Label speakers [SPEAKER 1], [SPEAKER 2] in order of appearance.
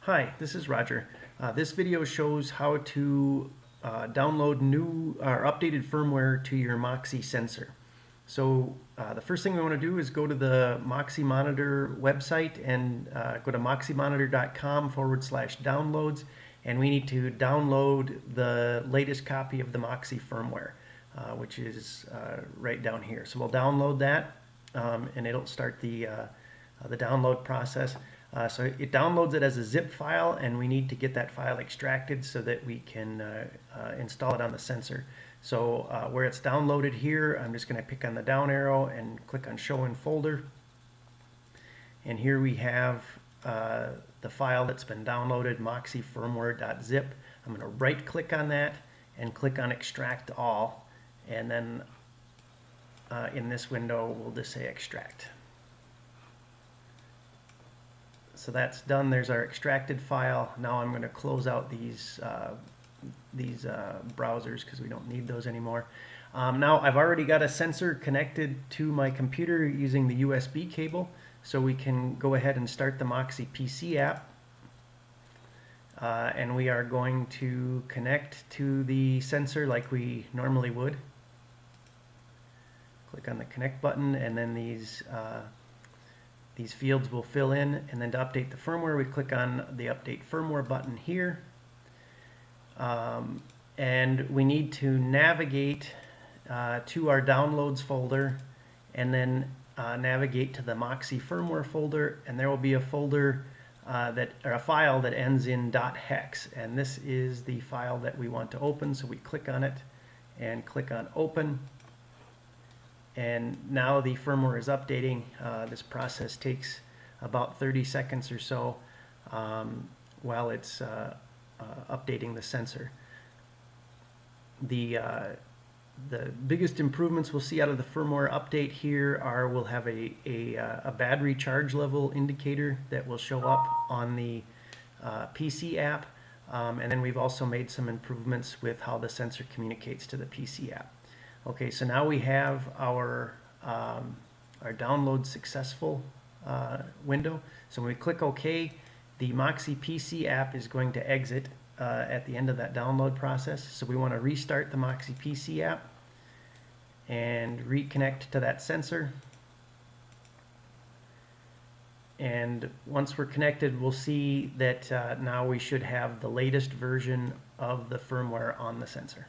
[SPEAKER 1] Hi, this is Roger. This video shows how to download new or updated firmware to your Moxie sensor. So the first thing we want to do is go to the Moxie Monitor website and go to moxiemonitor.com/downloads, and we need to download the latest copy of the Moxie firmware, which is right down here. So we'll download that, and it'll start the download process. So it downloads it as a zip file, and we need to get that file extracted so that we can install it on the sensor. So where it's downloaded here, I'm just going to pick on the down arrow and click on Show in Folder. And here we have the file that's been downloaded, moxiefirmware.zip. I'm going to right click on that and click on Extract All. And then in this window, we'll just say Extract. So that's done. There's our extracted file. Now I'm going to close out these browsers because we don't need those anymore. Now I've already got a sensor connected to my computer using the USB cable, so we can go ahead and start the Moxie PC app. And we are going to connect to the sensor like we normally would. Click on the connect button, and then these fields will fill in, and then to update the firmware, we click on the Update Firmware button here. And we need to navigate to our Downloads folder, and then navigate to the Moxie Firmware folder, and there will be a folder or a file that ends in .hex, and this is the file that we want to open. So we click on it and click on Open. And now the firmware is updating. This process takes about 30 seconds or so while it's updating the sensor. The biggest improvements we'll see out of the firmware update here are we'll have a battery charge level indicator that will show up on the PC app. And then we've also made some improvements with how the sensor communicates to the PC app. Okay, so now we have our download successful window. So when we click OK, the Moxie PC app is going to exit at the end of that download process. So we want to restart the Moxie PC app and reconnect to that sensor. And once we're connected, we'll see that now we should have the latest version of the firmware on the sensor.